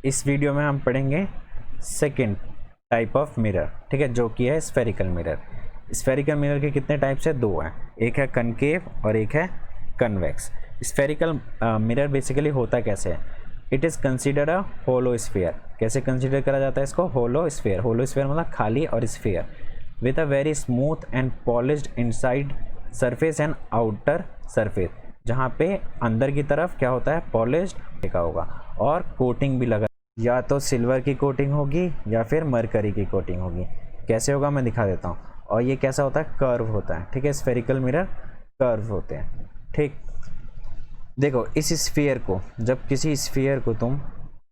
इस वीडियो में हम पढ़ेंगे सेकंड टाइप ऑफ मिरर, ठीक है, जो कि है स्फेरिकल मिरर। स्फेरिकल मिरर के कितने टाइप्स है? दो हैं, एक है कनकेव और एक है कन्वेक्स। स्फेरिकल मिरर बेसिकली होता कैसे है? It is considered a hollow sphere. कैसे कंसिडर करा जाता है इसको? होलो स्फीयर। होलो स्फीयर मतलब खाली और sphere with a very smooth and polished inside surface and outer surface, जहाँ पे अंदर की तरफ क्या होता है? पॉलिश्ड लिखा होगा और कोटिंग भी लगा, या तो सिल्वर की कोटिंग होगी या फिर मरकरी की कोटिंग होगी। कैसे होगा मैं दिखा देता हूँ। और ये कैसा होता है? कर्व होता है, ठीक है। स्फेरिकल मिरर कर्व होते हैं, ठीक। देखो इस स्फीयर को, जब किसी स्फीयर को तुम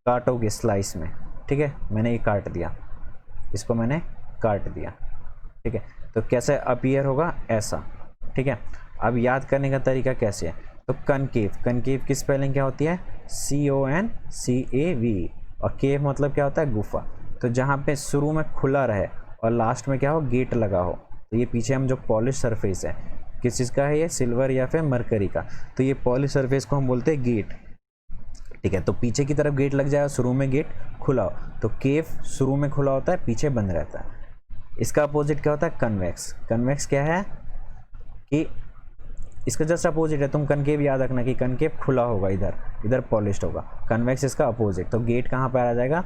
काटोगे स्लाइस में, ठीक है, मैंने ये काट दिया, इसको मैंने काट दिया, ठीक है, तो कैसे अपीयर होगा? ऐसा, ठीक है। अब याद करने का तरीका कैसे है? तो कनकेव, कनकेव की स्पेलिंग क्या होती है? CONCAV, और केव मतलब क्या होता है? गुफा। तो जहाँ पे शुरू में खुला रहे और लास्ट में क्या हो? गेट लगा हो। तो ये पीछे हम जो पॉलिश सरफेस है, किस चीज़ का है ये? सिल्वर या फिर मरकरी का। तो ये पॉलिश सरफेस को हम बोलते हैं गेट, ठीक है। तो पीछे की तरफ गेट लग जाएगा, शुरू में गेट खुला हो, तो केव शुरू में खुला होता है, पीछे बंद रहता है। इसका अपोजिट क्या होता है? कन्वेक्स। कन्वेक्स क्या है कि इसका जस्ट अपोजिट है। तुम कनकेव याद रखना कि कनकेव खुला होगा, इधर इधर पॉलिश्ड होगा। कन्वेक्स इसका अपोजिट। तो गेट कहाँ पर आ जाएगा?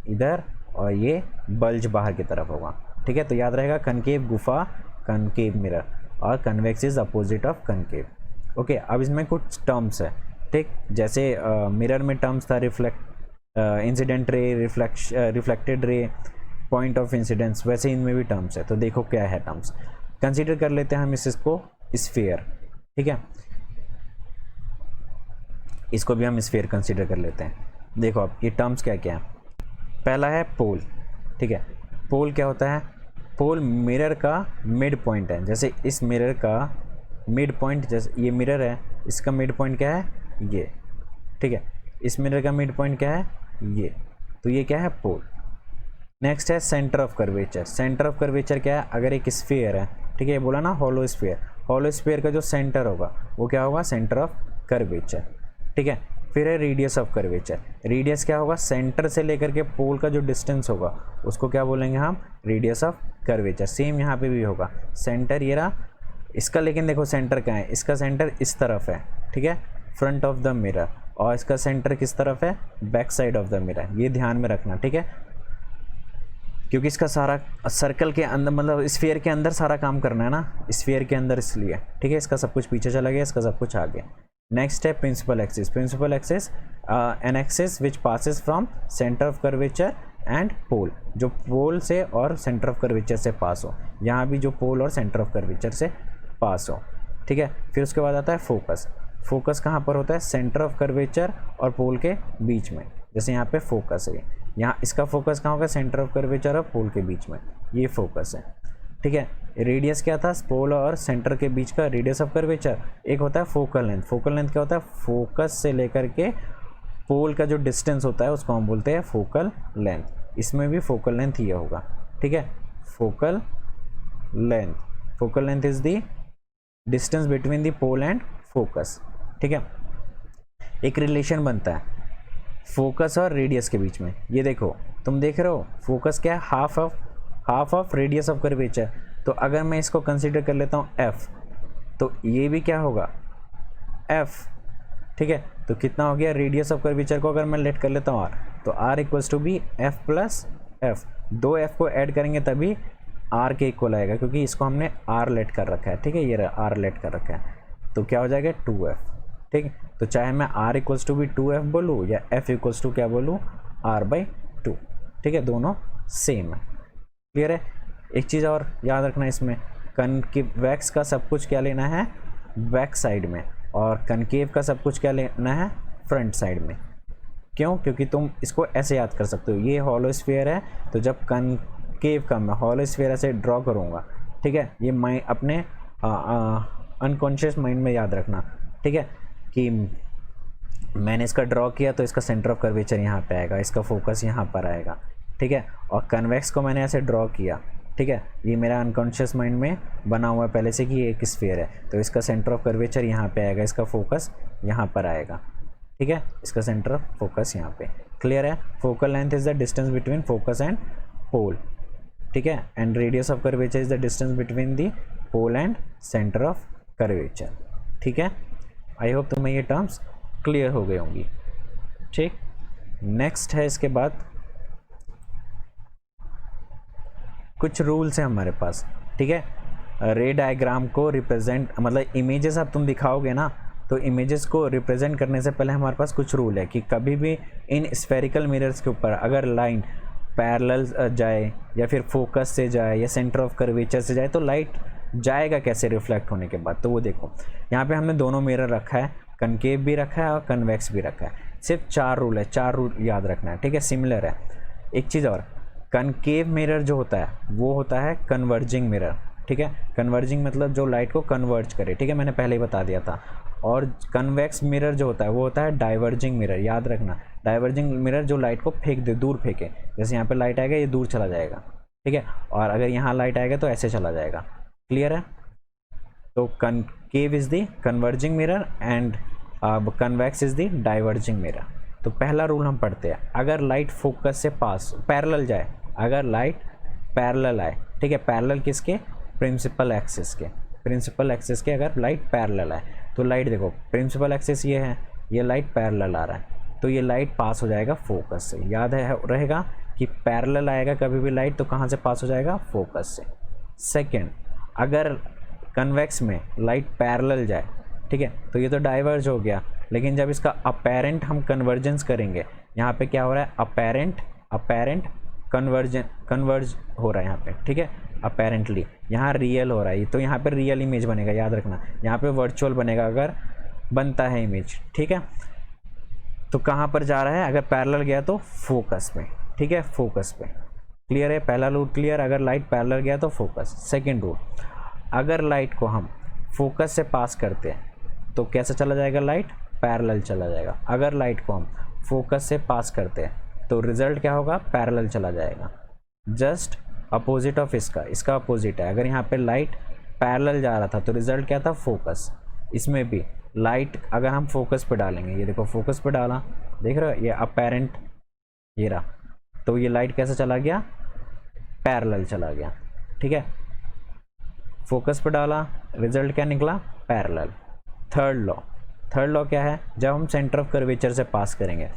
इधर, और ये बल्ज बाहर की तरफ होगा, ठीक है। तो याद रहेगा कनकेव गुफा, कनकेव मिरर, और convex is opposite of concave. Okay, अब इसमें कुछ टर्म्स है, ठीक। जैसे मिरर में टर्म्स था incident ray, reflected ray, point of incidence, वैसे इनमें भी टर्म्स है। तो देखो क्या है टर्म्स, कंसीडर कर लेते हैं हम इसको स्फीयर, ठीक है। इसको भी हम स्फीयर कंसीडर कर लेते हैं। देखो अब ये टर्म्स क्या क्या है। पहला है पोल, ठीक है। पोल क्या होता है? पोल मिरर का मिड पॉइंट है। जैसे इस मिरर का मिड पॉइंट, जैसे ये मिरर है, इसका मिड पॉइंट क्या है? ये, ठीक है। इस मिरर का मिड पॉइंट क्या है? ये। तो ये क्या है? पोल। नेक्स्ट है centre of curvature. Centre of curvature क्या है? अगर एक स्फीयर है, ठीक है, ये बोला ना होलो स्फीयर, होलो स्फीयर का जो सेंटर होगा वो क्या होगा? सेंटर ऑफ कर्वेचर, ठीक है। फिर है रेडियस ऑफ कर्वेचर। रेडियस क्या होगा? सेंटर से लेकर के पोल का जो डिस्टेंस होगा उसको क्या बोलेंगे हम? Radius of curvature. सेम यहाँ पे भी होगा, सेंटर ये रहा इसका, लेकिन देखो सेंटर कहाँ है? इसका सेंटर इस तरफ है, ठीक है, फ्रंट ऑफ द मिरर, और इसका सेंटर किस तरफ है? Back side of the mirror. ये ध्यान में रखना, ठीक है, क्योंकि इसका सारा सर्कल के अंदर, मतलब स्फीयर के अंदर सारा काम करना है ना, स्फीयर के अंदर, इसलिए, ठीक है। इसका सब कुछ पीछे चला गया, इसका सब कुछ आगे। नेक्स्ट है principal axis. Principal axis an axis which passes from centre of curvature and pole, जो पोल से और सेंटर ऑफ कर्वेचर से पास हो। यहाँ भी जो पोल और सेंटर ऑफ कर्वेचर से पास हो, ठीक है। फिर उसके बाद आता है फोकस। फोकस कहाँ पर होता है? सेंटर ऑफ कर्वेचर और पोल के बीच में। जैसे यहाँ पे फोकस है, यहाँ इसका फोकस कहाँ होगा? सेंटर ऑफ कर्वेचर और पोल के बीच में, ये फोकस है, ठीक है। रेडियस क्या था? पोल और सेंटर के बीच का रेडियस ऑफ कर्वेचर। एक होता है फोकल लेंथ। फोकल लेंथ क्या होता है? फोकस से लेकर के पोल का जो डिस्टेंस होता है उसको हम बोलते हैं फोकल लेंथ। इसमें भी फोकल लेंथ ये होगा, ठीक है, focal length. Focal length is the distance between the pole and focus, ठीक है। एक रिलेशन बनता है फोकस और रेडियस के बीच में। ये देखो, तुम देख रहे हो फोकस क्या है? Half of radius of curvature. तो अगर मैं इसको कंसीडर कर लेता हूँ f, तो ये भी क्या होगा? f, ठीक है। तो कितना हो गया? रेडियस ऑफ कर्वेचर को अगर मैं लेट कर लेता हूँ r, तो r equals to be f plus f। दो f को ऐड करेंगे तभी r के इक्वल आएगा, क्योंकि इसको हमने r लेट कर रखा है, ठीक है, ये r लेट कर रखा है। तो क्या हो जाएगा? 2f, ठीक है। तो चाहे मैं r इक्वल्स टू भी 2f बोलूँ या f इक्वल्स टू क्या बोलूँ? r/2, ठीक है, दोनों सेम है। क्लियर है? एक चीज़ और याद रखना इसमें, कनकेवेक्स का सब कुछ क्या लेना है? बैक साइड में, और कनकेव का सब कुछ क्या लेना है? फ्रंट साइड में। क्यों? क्योंकि तुम इसको ऐसे याद कर सकते हो, ये हॉलो स्फीयर है, तो जब कनकेव का मैं हॉलो स्फीयर ऐसे ड्रॉ करूँगा, ठीक है, ये माइंड अपने अनकॉन्शियस माइंड में याद रखना, ठीक है, कि मैंने इसका ड्रॉ किया तो इसका सेंटर ऑफ कर्वेचर यहाँ पे आएगा, इसका फोकस यहाँ पर आएगा, ठीक है। और कन्वेक्स को मैंने ऐसे ड्रॉ किया, ठीक है, ये मेरा अनकॉन्शियस माइंड में बना हुआ है पहले से कि ये एक स्फीयर है, तो इसका सेंटर ऑफ कर्वेचर यहाँ पे आएगा, इसका फोकस यहाँ पर आएगा, ठीक है, इसका सेंटर ऑफ फोकस यहाँ पे। क्लियर है? Focal length is the distance between focus and pole, ठीक है, and radius of curvature is the distance between the pole and centre of curvature, ठीक है। आई होप तुम्हें ये टर्म्स क्लियर हो गई होंगी, ठीक। नेक्स्ट है इसके बाद कुछ रूल्स हैं हमारे पास, ठीक है। रे डायग्राम को रिप्रेजेंट, मतलब इमेजेस अब तुम दिखाओगे ना, तो इमेजेस को रिप्रेजेंट करने से पहले हमारे पास कुछ रूल है कि कभी भी इन स्फेरिकल मिरर्स के ऊपर अगर लाइन पैरेलल जाए या फिर फोकस से जाए या सेंटर ऑफ कर्वेचर से जाए तो लाइट जाएगा कैसे रिफ्लेक्ट होने के बाद। तो वो देखो यहाँ पे हमने दोनों मिरर रखा है, कनकेव भी रखा है और कन्वेक्स भी रखा है। सिर्फ 4 रूल है, 4 रूल याद रखना है, ठीक है, सिमिलर है। एक चीज़ और, कनकेव मिरर जो होता है वो होता है कन्वर्जिंग मिरर, ठीक है। कन्वर्जिंग मतलब जो लाइट को कन्वर्ज करे, ठीक है, मैंने पहले ही बता दिया था। और कन्वेक्स मिरर जो होता है वो होता है डाइवर्जिंग मिरर, याद रखना। डाइवर्जिंग मिरर जो लाइट को फेंक दे, दूर फेंके, जैसे यहाँ पे लाइट आएगा ये दूर चला जाएगा, ठीक है, और अगर यहाँ लाइट आएगा तो ऐसे चला जाएगा। क्लियर है? तो concave is the converging mirror and convex is the diverging mirror. तो पहला रूल हम पढ़ते हैं, अगर लाइट फोकस से पास पैरेलल जाए, अगर लाइट पैरेलल आए, ठीक है, पैरेलल किसके? प्रिंसिपल एक्सिस के, प्रिंसिपल एक्सिस के अगर लाइट पैरेलल आए तो लाइट देखो प्रिंसिपल एक्सिस ये है, ये लाइट पैरेलल आ रहा है तो ये लाइट पास हो जाएगा फोकस से। याद है रहेगा कि पैरेलल आएगा कभी भी लाइट तो कहाँ से पास हो जाएगा? फोकस से। सेकेंड, अगर कन्वेक्स में लाइट पैरेलल जाए, ठीक है, तो ये तो डाइवर्ज हो गया, लेकिन जब इसका अपेरेंट हम कन्वर्जेंस करेंगे, यहाँ पे क्या हो रहा है? अपेरेंट कन्वर्ज हो रहा है यहाँ पे, ठीक है, अपेरेंटली। यहाँ रियल हो रहा है, तो यहाँ पे रियल इमेज बनेगा, याद रखना। यहाँ पे वर्चुअल बनेगा अगर बनता है इमेज, ठीक है। तो कहाँ पर जा रहा है? अगर पैरेलल गया तो फोकस में, ठीक है, फोकस पे। क्लियर है? पहला रूल क्लियर, अगर लाइट पैरेलल गया तो फोकस। सेकेंड रूल, अगर लाइट को हम फोकस से पास करते हैं तो कैसे चला जाएगा? लाइट पैरेलल चला जाएगा। अगर लाइट को हम फोकस से पास करते हैं तो रिजल्ट क्या होगा? पैरेलल चला जाएगा। जस्ट अपोजिट ऑफ इसका अपोजिट है। अगर यहाँ पे लाइट पैरेलल जा रहा था तो रिजल्ट क्या था? फोकस। इसमें भी लाइट अगर हम फोकस पे डालेंगे, ये देखो फोकस पे डाला, देख रहे हो, ये अपेरेंट ये रहा, तो ये लाइट कैसे चला गया? पैरेलल चला गया, ठीक है। फोकस पे डाला, रिजल्ट क्या निकला? पैरेलल। थर्ड लॉ क्या है? जब हम सेंटर ऑफ कर्वेचर से पास करेंगे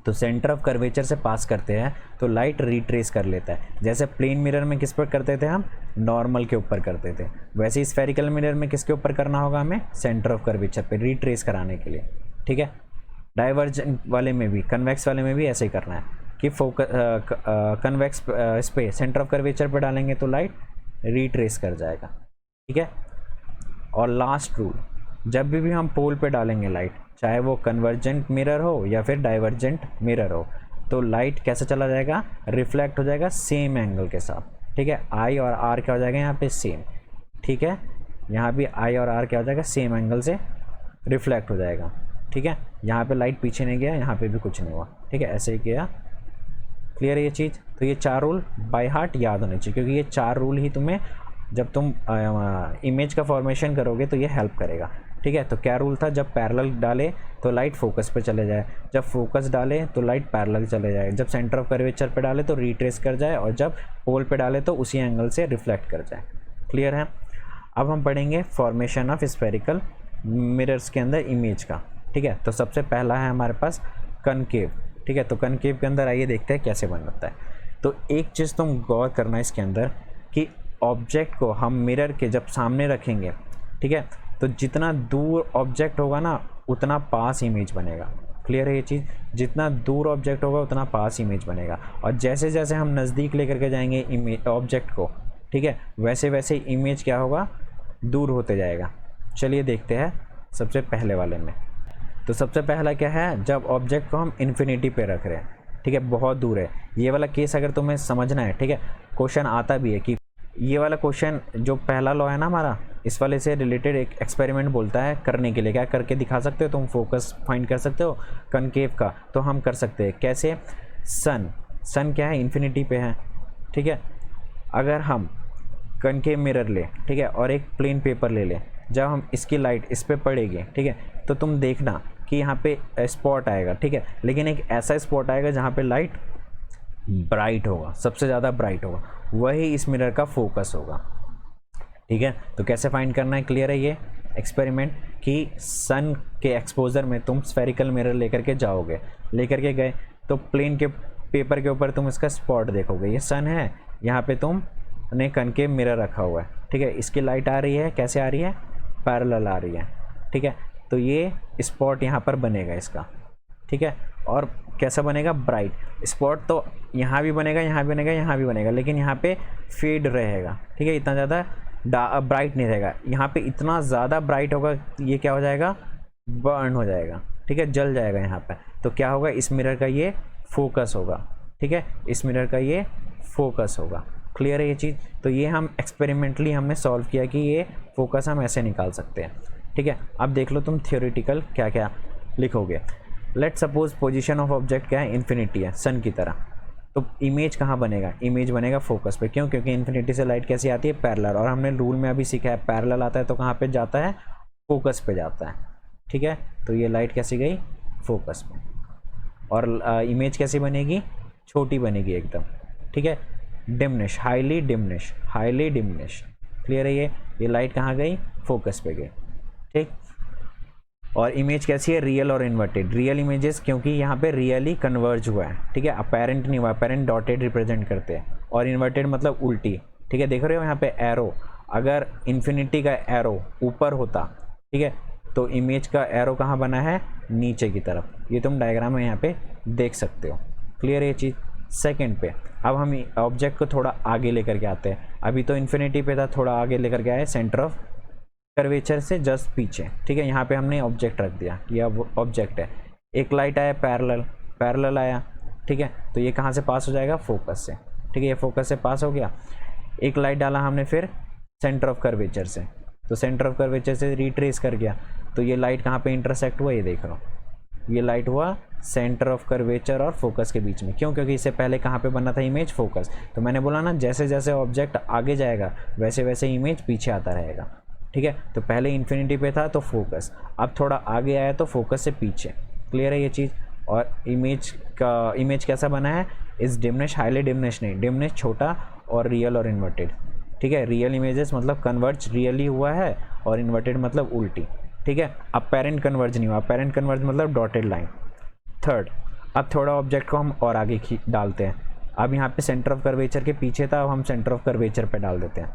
तो सेंटर ऑफ कर्वेचर से पास करते हैं तो लाइट रिट्रेस कर लेता है। जैसे प्लेन मिरर में किस पर करते थे हम? नॉर्मल के ऊपर करते थे, वैसे ही स्फेरिकल मिरर में किसके ऊपर करना होगा हमें? सेंटर ऑफ कर्वेचर पे, रिट्रेस कराने के लिए, ठीक है। डाइवर्जेंट वाले में भी, कन्वेक्स वाले में भी ऐसे ही करना है कि कन्वेक्स इस पे सेंटर ऑफ कर्वेचर पे डालेंगे तो लाइट रिट्रेस कर जाएगा, ठीक है। और लास्ट रूल, जब भी हम पोल पे डालेंगे लाइट, चाहे वो कन्वर्जेंट मिरर हो या फिर डाइवर्जेंट मिरर हो, तो लाइट कैसे चला जाएगा? रिफ्लेक्ट हो जाएगा सेम एंगल के साथ, ठीक है। आई और आर क्या हो जाएगा यहाँ पे? सेम, ठीक है। यहाँ भी आई और आर क्या हो जाएगा? सेम एंगल से रिफ्लेक्ट हो जाएगा, ठीक है। यहाँ पे लाइट पीछे नहीं गया, यहाँ पे भी कुछ नहीं हुआ, ठीक है, ऐसे ही किया। क्लियर है ये चीज़? तो ये 4 रूल बाय हार्ट याद होने चाहिए, क्योंकि ये 4 रूल ही तुम्हें जब तुम इमेज का फॉर्मेशन करोगे तो ये हेल्प करेगा, ठीक है। तो क्या रूल था? जब पैरेलल डाले तो लाइट फोकस पे चले जाए, जब फोकस डाले तो लाइट पैरेलल चले जाए, जब सेंटर ऑफ कर्वेचर पे डाले तो रिट्रेस कर जाए, और जब पोल पे डाले तो उसी एंगल से रिफ्लेक्ट कर जाए। क्लियर है? अब हम पढ़ेंगे फॉर्मेशन ऑफ स्फेरिकल मिरर्स के अंदर इमेज का, ठीक है। तो सबसे पहला है हमारे पास कनकेव, ठीक है। तो कनकेव के अंदर आइए देखते हैं कैसे बनता है। तो एक चीज़ तुम गौर करना इसके अंदर कि ऑब्जेक्ट को हम मिरर के जब सामने रखेंगे, ठीक है, तो जितना दूर ऑब्जेक्ट होगा ना उतना पास इमेज बनेगा। क्लियर है ये चीज़? जितना दूर ऑब्जेक्ट होगा उतना पास इमेज बनेगा, और जैसे जैसे हम नज़दीक लेकर के जाएंगे इमेज ऑब्जेक्ट को, ठीक है, वैसे वैसे इमेज क्या होगा? दूर होते जाएगा। चलिए देखते हैं सबसे पहले वाले में। तो सबसे पहला क्या है? जब ऑब्जेक्ट को हम इन्फिनिटी पे रख रहे हैं, ठीक है, बहुत दूर है। ये वाला केस अगर तुम्हें समझना है, ठीक है, क्वेश्चन आता भी है कि ये वाला क्वेश्चन जो पहला लॉ है ना हमारा, इस वाले से रिलेटेड एक एक्सपेरिमेंट बोलता है करने के लिए। क्या करके दिखा सकते हो तुम? फोकस फाइंड कर सकते हो कनकेव का, तो हम कर सकते हैं। कैसे? सन क्या है? इन्फिनिटी पे है, ठीक है। अगर हम कनकेव मिरर ले, ठीक है, और एक प्लेन पेपर ले लें, जब हम इसकी लाइट इस पर पड़ेगी, ठीक है, तो तुम देखना कि यहाँ पे स्पॉट आएगा, ठीक है, लेकिन एक ऐसा स्पॉट आएगा जहाँ पे लाइट ब्राइट होगा, सबसे ज़्यादा ब्राइट होगा, वही इस मिरर का फोकस होगा, ठीक है। तो कैसे फाइंड करना है, क्लियर है ये एक्सपेरिमेंट कि सन के एक्सपोजर में तुम स्फेरिकल मिरर लेकर के जाओगे, लेकर के गए तो प्लेन के पेपर के ऊपर तुम इसका स्पॉट देखोगे, ये सन है, यहाँ पे तुमने कनकेव मिरर रखा हुआ है, ठीक है, इसकी लाइट आ रही है, कैसे आ रही है, पैरेलल आ रही है, ठीक है, तो ये स्पॉट यहाँ पर बनेगा इसका, ठीक है, और कैसा बनेगा, ब्राइट स्पॉट, तो यहाँ भी बनेगा, यहाँ भी बनेगा, यहाँ भी बनेगा, लेकिन यहाँ पे फेड रहेगा, ठीक है, इतना ज़्यादा ब्राइट नहीं रहेगा, यहाँ पे इतना ज़्यादा ब्राइट होगा, ये क्या हो जाएगा, बर्न हो जाएगा, ठीक है, जल जाएगा यहाँ पे, तो क्या होगा, इस मिरर का ये फोकस होगा, ठीक है, इस मिरर का ये फोकस होगा, क्लियर है ये चीज़। तो ये हम एक्सपेरिमेंटली हमने सॉल्व किया कि ये फोकस हम ऐसे निकाल सकते हैं, ठीक है। अब देख लो तुम थियोरेटिकल क्या क्या लिखोगे। Let suppose position of object क्या है, इन्फिनिटी है, सन की तरह, तो इमेज कहाँ बनेगा, इमेज बनेगा फोकस पे, क्यों, क्योंकि इन्फिनिटी से लाइट कैसी आती है, पैरेलल, और हमने रूल में अभी सीखा है पैरेलल आता है तो कहाँ पे जाता है, फोकस पे जाता है, ठीक है, तो ये लाइट कैसी गई, फोकस पे, और इमेज कैसी बनेगी, छोटी बनेगी एकदम, ठीक है, diminish, highly diminish, highly diminish, clear है ये लाइट कहाँ गई, फोकस पे गई, ठीक। और इमेज कैसी है, रियल और इन्वर्टेड, रियल इमेजेस क्योंकि यहाँ पे रियली कन्वर्ज हुआ है, ठीक है, अपेरेंट नहीं हुआ, अपेरेंट डॉटेड रिप्रेजेंट करते हैं, और इन्वर्टेड मतलब उल्टी, ठीक है, देख रहे हो यहाँ पे एरो, अगर इन्फिनिटी का एरो ऊपर होता, ठीक है, तो इमेज का एरो कहाँ बना है, नीचे की तरफ, ये तुम डायग्राम में यहाँ पे देख सकते हो, क्लियर है ये चीज़। सेकेंड पे अब हम ऑब्जेक्ट को थोड़ा आगे लेकर के आते हैं, अभी तो इन्फिनिटी पे था, थोड़ा आगे लेकर के आए, सेंटर ऑफ कर्वेचर से जस्ट पीछे, ठीक है, यहाँ पे हमने ऑब्जेक्ट रख दिया, ये ऑब्जेक्ट है, एक लाइट आया पैरेलल आया, ठीक है, तो ये कहाँ से पास हो जाएगा, फोकस से, ठीक है, ये फोकस से पास हो गया, एक लाइट डाला हमने फिर सेंटर ऑफ कर्वेचर से, तो सेंटर ऑफ कर्वेचर से रिट्रेस कर गया, तो ये लाइट कहाँ पे इंटरसेक्ट हुआ, ये देख रहा हूँ, ये लाइट हुआ सेंटर ऑफ कर्वेचर और फोकस के बीच में, क्यों, क्योंकि इससे पहले कहाँ पे बना था इमेज, फोकस, तो मैंने बोला ना जैसे जैसे ऑब्जेक्ट आगे जाएगा वैसे वैसे इमेज पीछे आता रहेगा, ठीक है, तो पहले इन्फिनिटी पे था तो फोकस, अब थोड़ा आगे आया तो फोकस से पीछे, क्लियर है ये चीज़। और इमेज कैसा बना है, इस डिमनिश, हाईली डिमनिश नहीं, डिमनिश छोटा और रियल और इन्वर्टेड, ठीक है, रियल इमेजेस मतलब कन्वर्ज रियली हुआ है, और इन्वर्टेड मतलब उल्टी, ठीक है, अब पेरेंट कन्वर्ज नहीं हुआ, पेरेंट कन्वर्ज मतलब डॉटेड लाइन। थर्ड, अब थोड़ा ऑब्जेक्ट को हम और आगे डालते हैं, अब यहाँ पे सेंटर ऑफ कर्वेचर के पीछे था, अब हम सेंटर ऑफ कर्वेचर पे डाल देते हैं,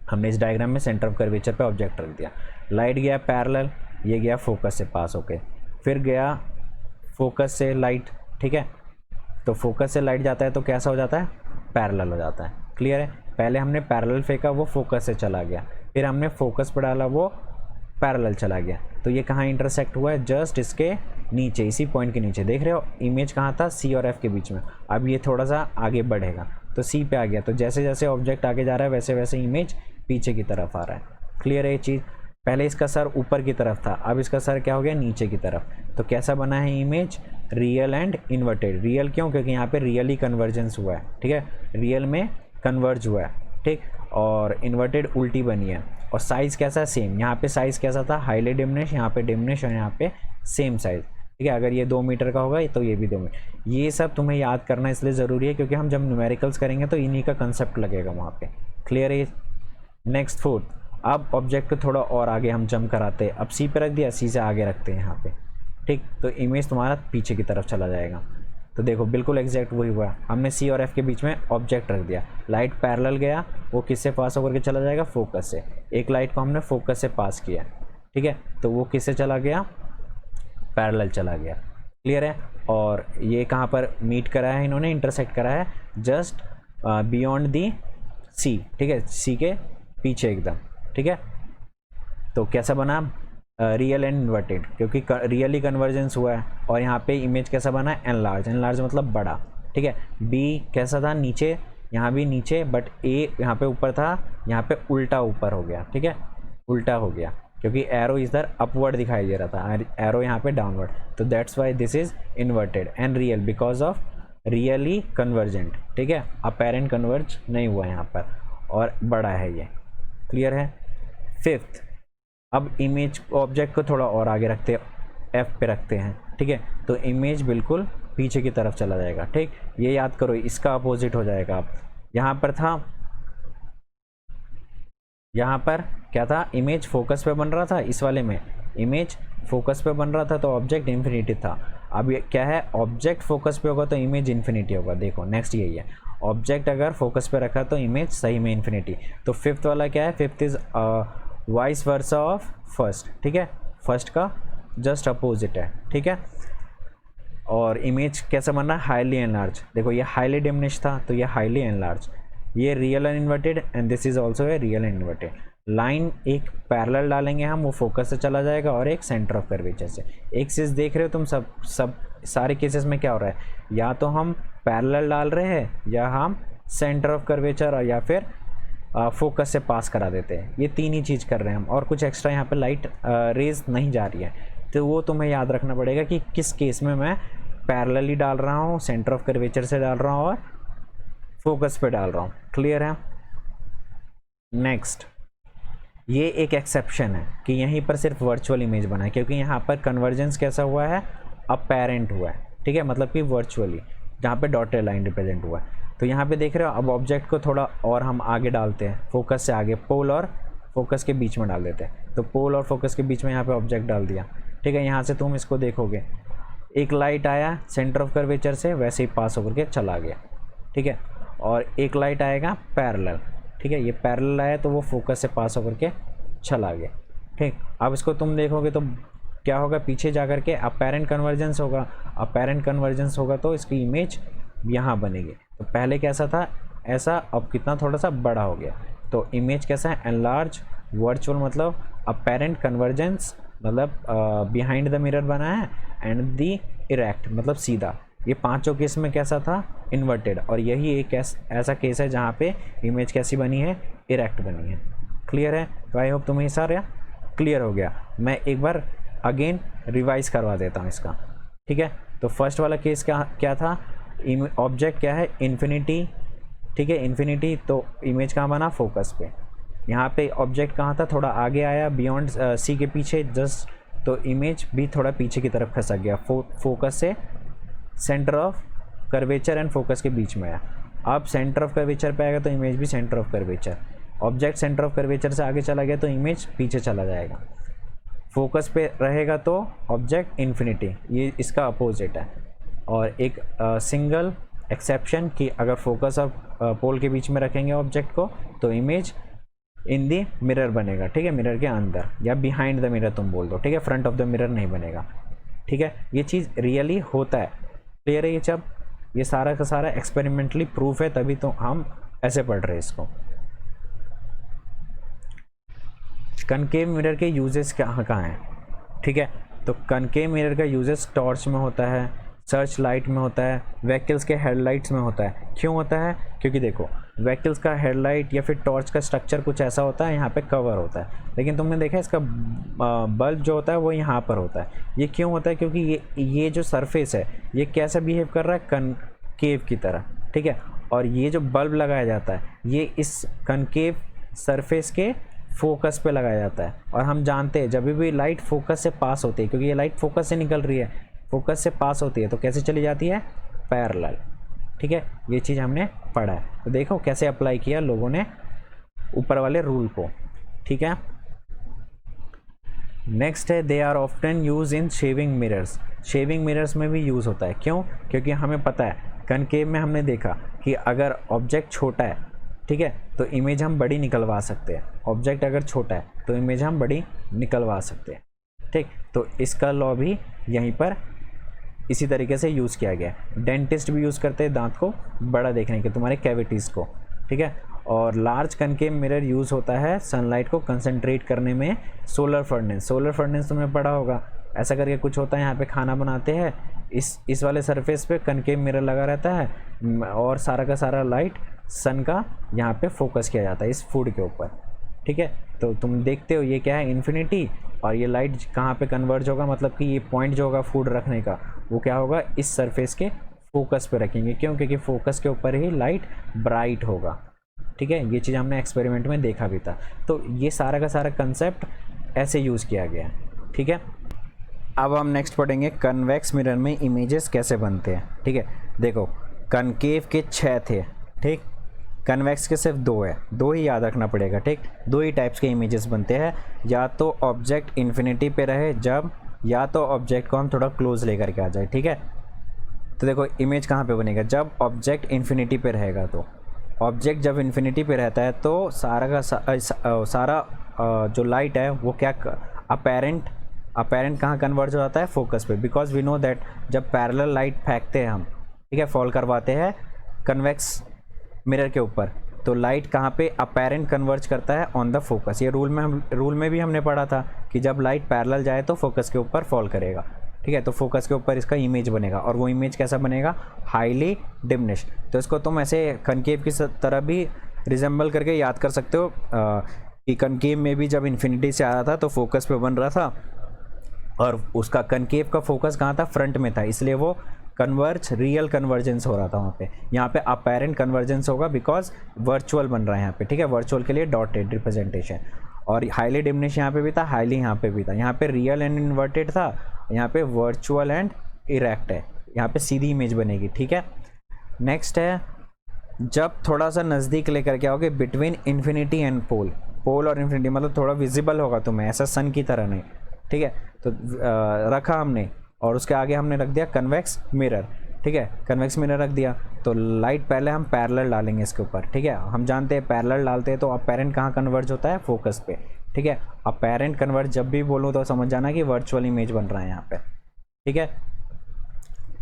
हमने इस डायग्राम में सेंटर ऑफ कर्वेचर पे ऑब्जेक्ट रख दिया, लाइट गया पैरेलल, ये गया फोकस से पास होके, फिर गया फोकस से लाइट, ठीक है, तो फोकस से लाइट जाता है तो कैसा हो जाता है, पैरेलल हो जाता है, क्लियर है, पहले हमने पैरेलल फेंका वो फोकस से चला गया, फिर हमने फोकस पर डाला वो पैरेलल चला गया, तो ये कहाँ इंटरसेक्ट हुआ है, जस्ट इसके नीचे, इसी पॉइंट के नीचे, देख रहे हो इमेज कहाँ था, सी और एफ के बीच में, अब ये थोड़ा सा आगे बढ़ेगा तो सी पे आ गया, तो जैसे जैसे ऑब्जेक्ट आगे जा रहा है वैसे वैसे इमेज पीछे की तरफ आ रहा है, क्लियर है ये चीज़। पहले इसका सर ऊपर की तरफ था, अब इसका सर क्या हो गया, नीचे की तरफ, तो कैसा बना है image, real and inverted, real क्यों, क्योंकि यहाँ पे रियली कन्वर्जेंस हुआ है, ठीक है, रियल में कन्वर्ज हुआ है, ठीक, और इन्वर्टेड उल्टी बनी है, और साइज़ कैसा, सेम, यहाँ पे साइज़ कैसा था, हाईली डिमनिश, यहाँ पे डिमनिश, और यहाँ पे सेम साइज़, ठीक है, अगर ये 2 मीटर का होगा तो ये भी 2 मीटर, ये सब तुम्हें याद करना इसलिए ज़रूरी है क्योंकि हम जब न्यूमेरिकल्स करेंगे तो इन्हीं का कंसेप्ट लगेगा वहाँ पे, क्लियर है। नेक्स्ट फोर्थ, अब ऑब्जेक्ट को थोड़ा और आगे हम जंप कराते हैं, अब सी पे रख दिया, सी से आगे रखते हैं यहाँ पे, ठीक, तो इमेज तुम्हारा पीछे की तरफ चला जाएगा, तो देखो बिल्कुल एग्जैक्ट वही हुआ, हमने सी और एफ के बीच में ऑब्जेक्ट रख दिया, लाइट पैरेलल गया, वो किससे पास होकर के चला जाएगा, फोकस से, एक लाइट को हमने फोकस से पास किया, ठीक है, तो वो किससे चला गया, पैरेलल चला गया, क्लियर है। और ये कहाँ पर मीट करा है इन्होंने, इंटरसेक्ट करा है जस्ट बियॉन्ड दी सी, ठीक है, सी के पीछे एकदम, ठीक है, तो कैसा बना, रियल एंड इन्वर्टेड, क्योंकि रियली कन्वर्जेंस हुआ है, और यहाँ पे इमेज कैसा बना है, एनलार्ज, एनलार्ज मतलब बड़ा, ठीक है, बी कैसा था, नीचे, यहाँ भी नीचे, बट ए यहाँ पे ऊपर था, यहाँ पे उल्टा ऊपर हो गया, ठीक है, उल्टा हो गया, क्योंकि एरो इधर अपवर्ड दिखाई दे रहा था, एरो यहाँ पे डाउनवर्ड, तो that's why this is inverted and real because of really convergent, ठीक है, अपेरेंट कन्वर्ज नहीं हुआ यहाँ पर, और बड़ा है ये, क्लियर है। फिफ्थ, अब इमेज ऑब्जेक्ट को थोड़ा और आगे रखते हैं, F पे रखते हैं, ठीक है, तो इमेज बिल्कुल पीछे की तरफ चला जाएगा। ठीक, ये याद करो, इसका अपोजिट हो जाएगा। आप यहाँ पर था, यहाँ पर क्या था, इमेज फोकस पे बन रहा था, इस वाले में इमेज फोकस पे बन रहा था तो ऑब्जेक्ट इन्फिनिटी था। अब ये क्या है, ऑब्जेक्ट फोकस पे होगा तो इमेज इन्फिनिटी होगा। देखो नेक्स्ट यही है, ऑब्जेक्ट अगर फोकस पे रखा तो इमेज सही में इन्फिनिटी। तो फिफ्थ वाला क्या है, fifth is vice versa of first, ठीक है, फर्स्ट का जस्ट अपोजिट है, ठीक है। और इमेज कैसा बन रहा है, हाईली एनलार्ज। देखो ये हाईली डिमिनिश था तो ये हाईली एनलार्ज, ये real and inverted and this is also a real and inverted. Line एक पैरेलल डालेंगे हम, वो फोकस से चला जाएगा, और एक सेंटर ऑफ कर्वेचर से। एक चीज़ देख रहे हो तुम, सब सारे केसेस में क्या हो रहा है, या तो हम पैरेलल डाल रहे हैं या हम सेंटर ऑफ कर्वेचर या फिर फोकस से पास करा देते हैं। ये तीन ही चीज़ कर रहे हैं हम, और कुछ एक्स्ट्रा यहाँ पे लाइट रेज नहीं जा रही है। तो वो तुम्हें याद रखना पड़ेगा कि किस केस में मैं पैरेलली डाल रहा हूँ, सेंटर ऑफ कर्वेचर से डाल रहा हूँ और फोकस पे डाल रहा हूँ। क्लियर है। नेक्स्ट, ये एक एक्सेप्शन है कि यहीं पर सिर्फ वर्चुअल इमेज बना है, क्योंकि यहाँ पर कन्वर्जेंस कैसा हुआ है, अपेरेंट हुआ है, ठीक है, मतलब कि वर्चुअली, जहाँ पे डॉटेड लाइन रिप्रेजेंट हुआ है। तो यहाँ पे देख रहे हो, अब ऑब्जेक्ट को थोड़ा और हम आगे डालते हैं, फोकस से आगे, पोल और फोकस के बीच में डाल देते हैं। तो पोल और फोकस के बीच में यहाँ पे ऑब्जेक्ट डाल दिया, ठीक है। यहाँ से तुम इसको देखोगे, एक लाइट आया सेंटर ऑफ कर्वेचर से, वैसे ही पास होकर के चला गया, ठीक है। और एक लाइट आएगा पैरेलल, ठीक है, ये पैरेलल आया तो वो फोकस से पास होकर के चला गया, ठीक। अब इसको तुम देखोगे तो क्या होगा, पीछे जा कर के अपेरेंट कन्वर्जेंस होगा, अपेरेंट कन्वर्जेंस होगा तो इसकी इमेज यहाँ बनेगी। तो पहले कैसा था ऐसा, अब कितना थोड़ा सा बड़ा हो गया, तो इमेज कैसा है, एनलार्ज, वर्चुअल मतलब अपेरेंट कन्वर्जेंस, मतलब बिहाइंड द मिरर बना है, एंड दी इरेक्ट मतलब सीधा। ये पांचों केस में कैसा था, इन्वर्टेड, और यही एक ऐसा केस है जहाँ पे इमेज कैसी बनी है, इरेक्ट बनी है। क्लियर है। तो आई होप तुम्हें ये सारा क्लियर हो गया। मैं एक बार अगेन रिवाइज करवा देता हूँ इसका, ठीक है। तो फर्स्ट वाला केस क्या था, ऑब्जेक्ट क्या है, इन्फिनिटी, ठीक है, इन्फिनिटी, तो इमेज कहाँ बना, फोकस पे। यहाँ पे ऑब्जेक्ट कहाँ था, थोड़ा आगे आया, बियॉन्ड सी के पीछे जस्ट, तो इमेज भी थोड़ा पीछे की तरफ खसक गया, फोकस से centre of curvature and focus के बीच में आया। अब सेंटर ऑफ कर्वेचर पे आएगा तो इमेज भी centre of curvature, object centre of curvature से आगे चला गया तो इमेज पीछे चला जाएगा, फोकस पे रहेगा तो ऑब्जेक्ट इन्फिनिटी, ये इसका अपोजिट है। और एक सिंगल एक्सेप्शन कि अगर फोकस और पोल के बीच में रखेंगे ऑब्जेक्ट को तो इमेज इन दी मिरर बनेगा, ठीक है, मिरर के अंदर या बिहाइंड द मिरर तुम बोल दो, ठीक है, फ्रंट ऑफ द मिरर नहीं बनेगा, ठीक है। ये चीज़ रियली होता है। क्लियर है। ये जब ये सारा का सारा एक्सपेरिमेंटली प्रूफ है तभी तो हम ऐसे पढ़ रहे हैं इसको। कनकेव मिरर के यूजेस कहाँ कहाँ हैं, ठीक है। तो कनकेव मिरर का यूजेस टॉर्च में होता है, सर्च लाइट में होता है, व्हीकल्स के हेडलाइट्स में होता है। क्यों होता है, क्योंकि देखो व्हीकल्स का हेडलाइट या फिर टॉर्च का स्ट्रक्चर कुछ ऐसा होता है, यहाँ पे कवर होता है, लेकिन तुमने देखा इसका बल्ब जो होता है वो यहाँ पर होता है। ये क्यों होता है, क्योंकि ये जो सरफेस है ये कैसा बिहेव कर रहा है, कनकेव की तरह, ठीक है। और ये जो बल्ब लगाया जाता है ये इस कनकेव सरफेस के फोकस पे लगाया जाता है। और हम जानते हैं जब भी लाइट फोकस से पास होती है, क्योंकि ये लाइट फोकस से निकल रही है, फोकस से पास होती है तो कैसे चली जाती है, पैरेलल, ठीक है। ये चीज़ हमने पढ़ा है। तो देखो कैसे अप्लाई किया लोगों ने ऊपर वाले रूल को, ठीक है। नेक्स्ट है, they are often use in shaving mirrors. Shaving mirrors में भी यूज़ होता है। क्यों, क्योंकि हमें पता है कनकेव में हमने देखा कि अगर ऑब्जेक्ट छोटा है, ठीक है, तो इमेज हम बड़ी निकलवा सकते हैं। ऑब्जेक्ट अगर छोटा है तो इमेज हम बड़ी निकलवा सकते हैं, ठीक। तो इसका लॉ भी यहीं पर इसी तरीके से यूज़ किया गया है। डेंटिस्ट भी यूज़ करते हैं दांत को बड़ा देखने के, तुम्हारे कैविटीज़ को, ठीक है। और लार्ज कनकेव मिरर यूज़ होता है सनलाइट को कंसंट्रेट करने में। सोलर फर्नेस, सोलर फर्नेस तुमने पढ़ा होगा, ऐसा करके कुछ होता है, यहाँ पे खाना बनाते हैं, इस वाले सरफेस पे कनकेव मिरर लगा रहता है और सारा का सारा लाइट सन का यहाँ पे फोकस किया जाता है इस फूड के ऊपर, ठीक है। तो तुम देखते हो ये क्या है, इन्फिनिटी, और ये लाइट कहाँ पे कन्वर्ज होगा, मतलब कि ये पॉइंट जो होगा फूड रखने का वो क्या होगा, इस सरफेस के फोकस पे रखेंगे। क्यों, क्योंकि फोकस के ऊपर ही लाइट ब्राइट होगा, ठीक है। ये चीज़ हमने एक्सपेरिमेंट में देखा भी था। तो ये सारा का सारा कंसेप्ट ऐसे यूज़ किया गया है, ठीक है। अब हम नेक्स्ट पढ़ेंगे कन्वेक्स मिरर में इमेजेस कैसे बनते हैं। ठीक है, देखो कनकेव के 6 थे, ठीक, कन्वेक्स के सिर्फ 2 है, 2 ही याद रखना पड़ेगा। ठीक, 2 ही टाइप्स के इमेजेस बनते हैं, या तो ऑब्जेक्ट इन्फिनिटी पे रहे जब, या तो ऑब्जेक्ट को हम थोड़ा क्लोज लेकर के आ जाए। ठीक है, तो देखो इमेज कहाँ पे बनेगा, जब ऑब्जेक्ट इन्फिनिटी पे रहेगा। तो ऑब्जेक्ट जब इन्फिनिटी पे रहता है तो सारा का सारा जो लाइट है वो क्या अपेरेंट कहाँ कन्वर्ज हो जाता है, फोकस पे, बिकॉज वी नो दैट जब पैरेलल लाइट फेंकते हैं हम, ठीक है, फॉल करवाते हैं कन्वेक्स मिरर के ऊपर, तो लाइट कहाँ पे अपेरेंट कन्वर्ज करता है, ऑन द फोकस। ये रूल में भी हमने पढ़ा था कि जब लाइट पैरेलल जाए तो फोकस के ऊपर फॉल करेगा। ठीक है, तो फोकस के ऊपर इसका इमेज बनेगा, और वो इमेज कैसा बनेगा, हाईली डिमिनिश। तो इसको तुम ऐसे कनकेव की तरह भी रिजेंबल करके याद कर सकते हो कि कनकेव में भी जब इन्फिनिटी से आ रहा था तो फोकस पे बन रहा था, और उसका कनकेव का फोकस कहाँ था, फ्रंट में था, इसलिए वो रियल कन्वर्जेंस हो रहा था वहाँ पे। यहाँ पे अपेरेंट कन्वर्जेंस होगा बिकॉज वर्चुअल बन रहा है यहाँ पे। ठीक है, वर्चुअल के लिए डॉटेड रिप्रेजेंटेशन, और हाईली डिमिनिश यहाँ पे भी था, हाईली यहाँ पे भी था। यहाँ पे रियल एंड इन्वर्टेड था, यहाँ पे वर्चुअल एंड इरेक्ट है, यहाँ पे सीधी इमेज बनेगी। ठीक है, नेक्स्ट है जब थोड़ा सा नज़दीक लेकर के आओगे बिटवीन इन्फिनिटी एंड पोल, पोल और इन्फिनिटी, मतलब थोड़ा विजिबल होगा तुम्हें, ऐसा सन की तरह नहीं। ठीक है, तो रखा हमने, और उसके आगे हमने रख दिया कन्वेक्स मिरर। ठीक है, कन्वेक्स मिरर रख दिया, तो लाइट पहले हम पैरेलल डालेंगे इसके ऊपर। ठीक है, हम जानते हैं पैरेलल डालते हैं तो अपेरेंट कहाँ कन्वर्ज होता है, फोकस पे। ठीक है, अपेरेंट कन्वर्ज जब भी बोलूँ तो समझ जाना कि वर्चुअल इमेज बन रहा है यहाँ पे। ठीक है,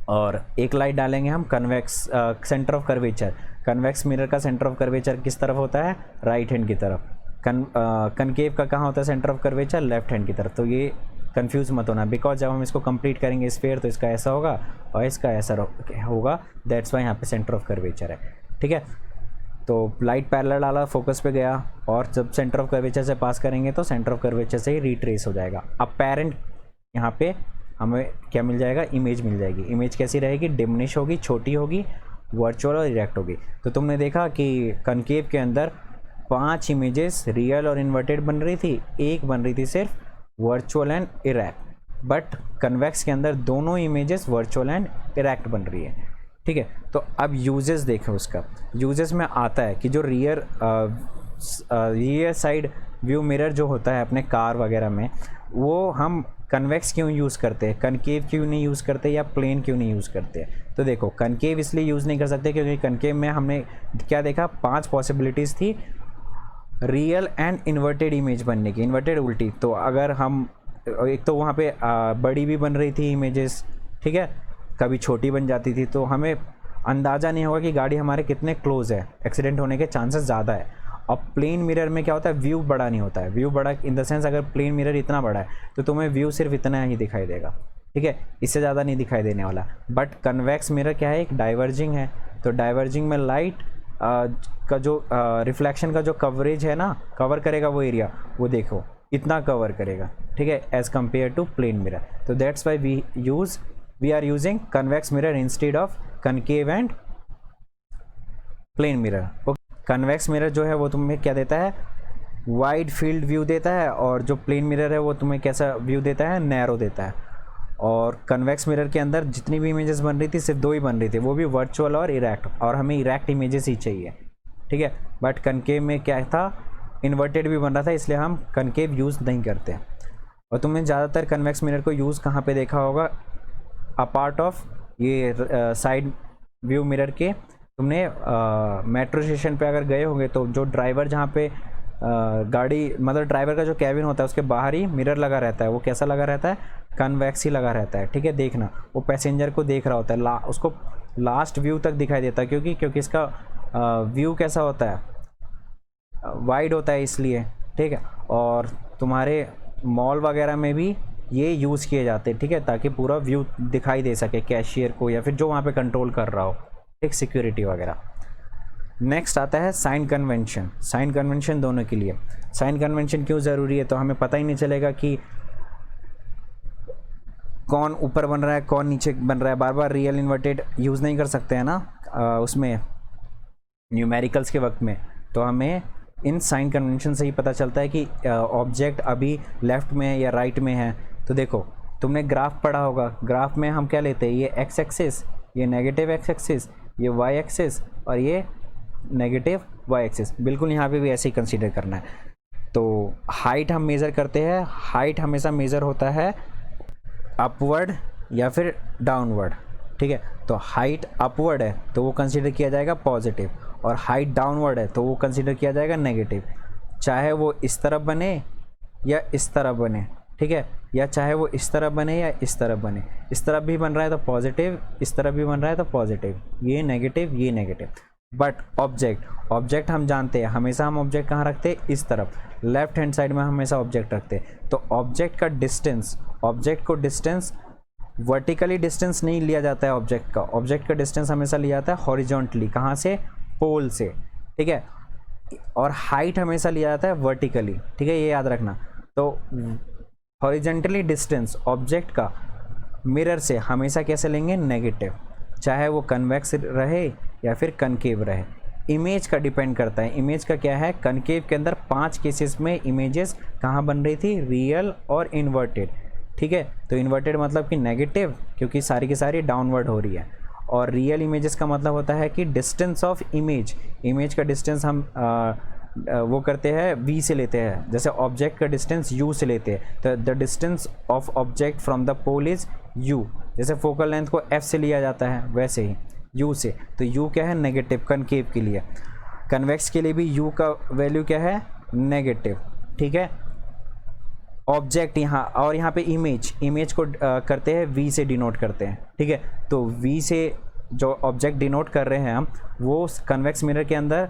और एक लाइट डालेंगे हम convex centre of curvature. Convex mirror का सेंटर ऑफ कर्वेचर किस तरफ होता है, राइट हैंड की तरफ। कनकेव का कहाँ होता है centre of curvature, left hand की तरफ। तो ये कंफ्यूज मत होना, बिकॉज जब हम इसको कंप्लीट करेंगे स्फीयर तो इसका ऐसा होगा और इसका ऐसा होगा, दैट्स वाई यहाँ पे सेंटर ऑफ कर्वेचर है। ठीक है, तो लाइट पैरेलल डाला, फोकस पे गया, और जब सेंटर ऑफ कर्वेचर से पास करेंगे तो सेंटर ऑफ कर्वेचर से ही रिट्रेस हो जाएगा। अपेरेंट यहाँ पे हमें क्या मिल जाएगा, इमेज मिल जाएगी। इमेज कैसी रहेगी, डिमिनिश होगी, छोटी होगी, वर्चुअल और इरेक्ट होगी। तो तुमने देखा कि कनकेव के अंदर 5 इमेजेस रियल और इन्वर्टेड बन रही थी, एक बन रही थी सिर्फ virtual and erect, but convex के अंदर दोनों इमेजेस वर्चुअल एंड इरेक्ट बन रही है। ठीक है, तो अब यूजेस देखें उसका। यूजेस में आता है कि जो रियर साइड व्यू मिरर जो होता है अपने कार वगैरह में, वो हम कन्वेक्स क्यों यूज़ करते हैं, कनकेव क्यों नहीं यूज़ करते, या प्लेन क्यों नहीं यूज़ करते। तो देखो कनकेव इसलिए यूज़ नहीं कर सकते क्योंकि कनकेव में हमने क्या देखा, 5 पॉसिबिलिटीज़ थी रियल एंड इन्वर्टेड इमेज बनने की, इन्वर्टेड उल्टी। तो अगर हम एक तो वहाँ पे बड़ी भी बन रही थी इमेजेस, ठीक है, कभी छोटी बन जाती थी, तो हमें अंदाज़ा नहीं होगा कि गाड़ी हमारे कितने क्लोज है, एक्सीडेंट होने के चांसेस ज़्यादा है। अब प्लेन मिरर में क्या होता है, व्यू बड़ा नहीं होता है, व्यू बड़ा इन द सेंस अगर प्लेन मिरर इतना बड़ा है तो तुम्हें व्यू सिर्फ इतना ही दिखाई देगा। ठीक है, इससे ज़्यादा नहीं दिखाई देने वाला। बट कन्वेक्स मिरर क्या है, एक डाइवर्जिंग है, तो डाइवर्जिंग में लाइट का जो रिफ्लेक्शन का जो कवरेज है ना, कवर करेगा वो एरिया, वो देखो इतना कवर करेगा। ठीक है, as compared to plain mirror. तो that's why we are using convex mirror instead of concave and plain mirror. Convex mirror जो है वो तुम्हें क्या देता है, वाइड फील्ड व्यू देता है, और जो प्लेन मिरर है वो तुम्हें कैसा व्यू देता है, नैरो देता है। और कन्वेक्स मिरर के अंदर जितनी भी इमेजेस बन रही थी सिर्फ 2 ही बन रही थी, वो भी वर्चुअल और इरेक्ट, और हमें इरेक्ट इमेजेस ही चाहिए। ठीक है, बट कनकेव में क्या था, इन्वर्टेड भी बन रहा था, इसलिए हम कनकेव यूज़ नहीं करते। और तुमने ज़्यादातर कन्वेक्स मिरर को यूज़ कहाँ पे देखा होगा, अपार्ट ऑफ ये साइड व्यू मिरर के, तुमने मेट्रो स्टेशन पे अगर गए होंगे तो जो ड्राइवर जहाँ पे गाड़ी, मतलब ड्राइवर का जो कैबिन होता है उसके बाहर ही मिरर लगा रहता है, वो कैसा लगा रहता है, कन्वेक्स ही लगा रहता है। ठीक है, देखना वो पैसेंजर को देख रहा होता है, उसको लास्ट व्यू तक दिखाई देता है, क्योंकि इसका व्यू कैसा होता है, वाइड होता है इसलिए। ठीक है, और तुम्हारे मॉल वगैरह में भी ये यूज़ किए जाते हैं। ठीक है, ताकि पूरा व्यू दिखाई दे सके कैशियर को या फिर जो वहाँ पे कंट्रोल कर रहा हो, एक सिक्योरिटी वगैरह। नेक्स्ट आता है साइन कन्वेंशन। साइन कन्वेंशन दोनों के लिए। साइन कन्वेंशन क्यों ज़रूरी है, तो हमें पता ही नहीं चलेगा कि कौन ऊपर बन रहा है कौन नीचे बन रहा है। बार बार रियल इन्वर्टेड यूज़ नहीं कर सकते हैं ना उसमें न्यूमेरिकल्स के वक्त में, तो हमें इन साइन कन्वेंशन से ही पता चलता है कि ऑब्जेक्ट अभी लेफ़्ट में है या राइट में है। तो देखो तुमने ग्राफ पढ़ा होगा, ग्राफ में हम क्या लेते हैं, ये एक्स एक्सिस, ये नेगेटिव एक्स एक्सिस, ये वाई एक्सिस और ये नेगेटिव वाई एक्सिस। बिल्कुल यहाँ पे भी ऐसे ही कंसीडर करना है। तो हाइट हम मेज़र करते हैं, हाइट हमेशा मेज़र होता है अपवर्ड या फिर डाउनवर्ड, ठीक है। तो हाइट अपवर्ड है तो वो कंसीडर किया जाएगा पॉजिटिव, और हाइट डाउनवर्ड है तो वो कंसीडर किया जाएगा नेगेटिव, चाहे वो इस तरफ बने या इस तरफ बने, ठीक है, या चाहे वो इस तरफ बने या इस तरफ बने। इस तरफ भी बन रहा है तो पॉजिटिव, इस तरफ भी बन रहा है तो पॉजिटिव, ये नेगेटिव ये नेगेटिव। बट ऑब्जेक्ट हम जानते हैं, हमेशा हम ऑब्जेक्ट कहाँ रखते हैं, इस तरफ, लेफ्ट हैंड साइड में हमेशा ऑब्जेक्ट रखते हैं। तो ऑब्जेक्ट का डिस्टेंस, ऑब्जेक्ट को डिस्टेंस वर्टिकली डिस्टेंस नहीं लिया जाता है ऑब्जेक्ट का, ऑब्जेक्ट का डिस्टेंस हमेशा लिया जाता है हॉरिजॉन्टली, कहाँ से, पोल से, ठीक है। और हाइट हमेशा लिया जाता है वर्टिकली, ठीक है, ये याद रखना। तो हॉरिजॉन्टली डिस्टेंस ऑब्जेक्ट का मिरर से हमेशा कैसे लेंगे, नेगेटिव, चाहे वो कन्वेक्स रहे या फिर कनकेव रहे। इमेज का डिपेंड करता है, इमेज का क्या है, कनकेव के अंदर 5 केसेस में इमेजेस कहाँ बन रही थी, रियल और इन्वर्टेड, ठीक है। तो इन्वर्टेड मतलब कि नेगेटिव, क्योंकि सारी की सारी डाउनवर्ड हो रही है, और रियल इमेजेस का मतलब होता है कि डिस्टेंस ऑफ इमेज, इमेज का डिस्टेंस हम वो करते हैं v से लेते हैं, जैसे ऑब्जेक्ट का डिस्टेंस u से लेते हैं, तो the distance of object from the pole is u, जैसे फोकल लेंथ को f से लिया जाता है वैसे ही u से। तो u क्या है, नेगेटिव, कनकेव के लिए। कन्वेक्स के लिए भी u का वैल्यू क्या है, नेगेटिव, ठीक है। ऑब्जेक्ट यहाँ, और यहाँ पे इमेज को करते हैं v से डिनोट करते हैं, ठीक है। तो v से जो ऑब्जेक्ट डिनोट कर रहे हैं हम, वो कन्वेक्स मिरर के अंदर,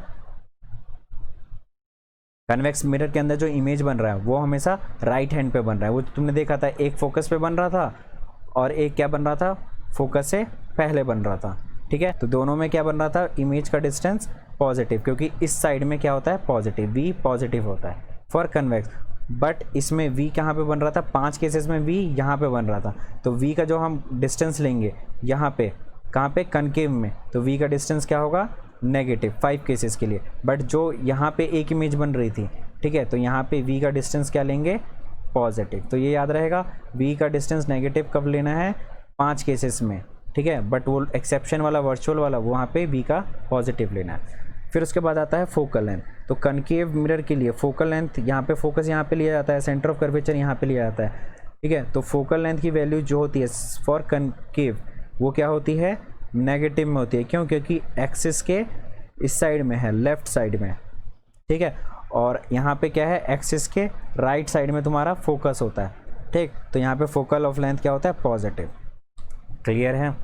कन्वेक्स मिरर के अंदर जो इमेज बन रहा है वो हमेशा राइट हैंड पे बन रहा है। वो तुमने देखा था, एक फोकस पे बन रहा था और एक क्या बन रहा था, फोकस से पहले बन रहा था, ठीक है। तो दोनों में क्या बन रहा था, इमेज का डिस्टेंस पॉजिटिव, क्योंकि इस साइड में क्या होता है, पॉजिटिव, v पॉजिटिव होता है फॉर कन्वेक्स। बट इसमें v कहाँ पे बन रहा था, 5 केसेस में v यहाँ पे बन रहा था। तो v का जो हम डिस्टेंस लेंगे यहाँ पे, कहाँ पे, कनकेव में, तो v का डिस्टेंस क्या होगा, नेगेटिव, 5 केसेस के लिए। बट जो यहाँ पे एक इमेज बन रही थी, ठीक है, तो यहाँ पे v का डिस्टेंस क्या लेंगे, पॉजिटिव। तो ये याद रहेगा, v का डिस्टेंस नेगेटिव कब लेना है, 5 केसेस में, ठीक है। बट वो एक्सेप्शन वाला, वर्चुअल वाला, वहाँ पे v का पॉजिटिव लेना है। फिर उसके बाद आता है फोकल लेंथ। तो कनकेव मिरर के लिए फोकल लेंथ, यहाँ पे फोकस यहाँ पे लिया जाता है, सेंटर ऑफ कर्वेचर यहाँ पे लिया जाता है, ठीक है। तो फोकल लेंथ की वैल्यू जो होती है फॉर कनकेव, वो क्या होती है, नेगेटिव में होती है। क्यों, क्योंकि एक्सिस के इस साइड में है, लेफ्ट साइड में, ठीक है। और यहाँ पे क्या है, एक्सिस के राइट साइड में तुम्हारा फोकस होता है, ठीक। तो यहाँ पे फोकल ऑफ लेंथ क्या होता है, पॉजिटिव। क्लियर है।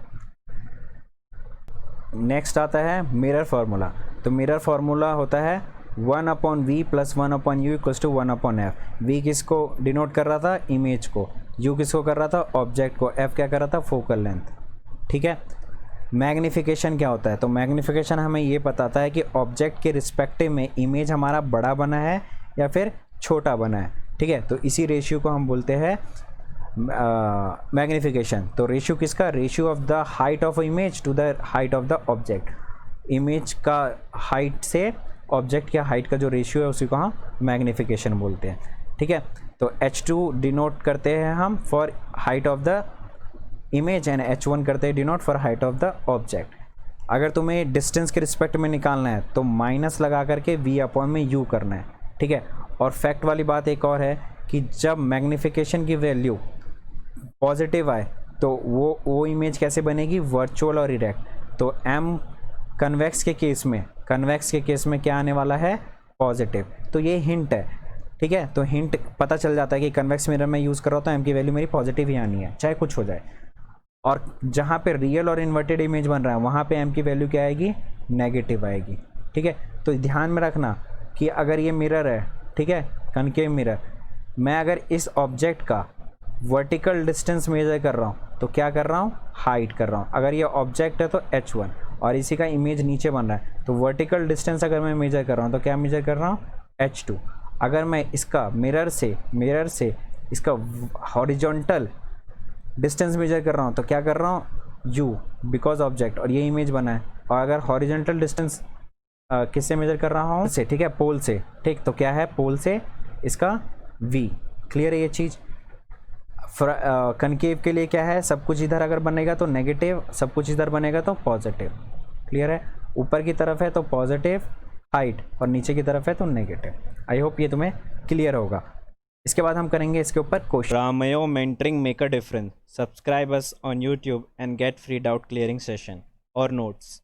नेक्स्ट आता है मिरर फार्मूला। तो मिरर फार्मूला होता है 1/v + 1/u = 1/f। v किसको डिनोट कर रहा था, इमेज को, u किसको कर रहा था, ऑब्जेक्ट को, f क्या कर रहा था, फोकल लेंथ, ठीक है। मैग्नीफिकेशन क्या होता है, तो मैग्नीफिकेशन हमें ये बताता है कि ऑब्जेक्ट के रिस्पेक्टिव में इमेज हमारा बड़ा बना है या फिर छोटा बना है, ठीक है। तो इसी रेशियो को हम बोलते हैं मैग्नीफिकेशन। तो रेशियो किसका, ratio of the height of image to the height of the object. Image का हाइट से ऑब्जेक्ट के हाइट का जो रेशियो है उसी को हम मैग्नीफिकेशन बोलते हैं, ठीक है। तो h2 डिनोट करते हैं हम for height of the image, and h1 करते हैं denote for height of the object. अगर तुम्हें डिस्टेंस के रिस्पेक्ट में निकालना है तो माइनस लगा करके v/u करना है, ठीक है। और फैक्ट वाली बात एक और है कि जब मैग्नीफिकेशन की वैल्यू पॉजिटिव आए तो वो इमेज कैसे बनेगी, वर्चुअल और इरेक्ट। तो m कन्वेक्स के केस में क्या आने वाला है, पॉजिटिव। तो ये हिंट है, ठीक है। तो हिंट पता चल जाता है कि कन्वेक्स मिरर में यूज़ कर रहा हूँ तो m की वैल्यू मेरी पॉजिटिव ही आनी है, चाहे कुछ हो जाए। और जहाँ पे रियल और इन्वर्टेड इमेज बन रहा है वहाँ पे m की वैल्यू क्या आएगी, नेगेटिव आएगी, ठीक है। तो ध्यान में रखना कि अगर ये मिरर है, ठीक है, कनकेव मिरर, मैं अगर इस ऑब्जेक्ट का वर्टिकल डिस्टेंस मेजर कर रहा हूँ तो क्या कर रहा हूँ, हाइट कर रहा हूँ। अगर ये ऑब्जेक्ट है तो h1 और इसी का इमेज नीचे बन रहा है, तो वर्टिकल डिस्टेंस अगर मैं मेजर कर रहा हूँ तो क्या मेजर कर रहा हूँ, h2। अगर मैं इसका मिरर से इसका हॉरिजॉन्टल डिस्टेंस मेजर कर रहा हूँ तो क्या कर रहा हूँ, u, बिकॉज ऑब्जेक्ट, और ये इमेज बना है। और अगर हॉरिजॉन्टल डिस्टेंस किससे मेजर कर रहा हूँ, से, ठीक है, पोल से, ठीक। तो क्या है, पोल से इसका v। क्लियर है ये चीज़। कनकेव के लिए क्या है, सब कुछ इधर अगर बनेगा तो नेगेटिव, सब कुछ इधर बनेगा तो पॉजिटिव। क्लियर है? ऊपर की तरफ है तो पॉजिटिव हाइट और नीचे की तरफ है तो नेगेटिव। आई होप ये तुम्हें क्लियर होगा। इसके बाद हम करेंगे इसके ऊपर क्वेश्चन। रामयो mentoring make a difference. Subscribe us on YouTube and get free doubt clearing session और नोट्स।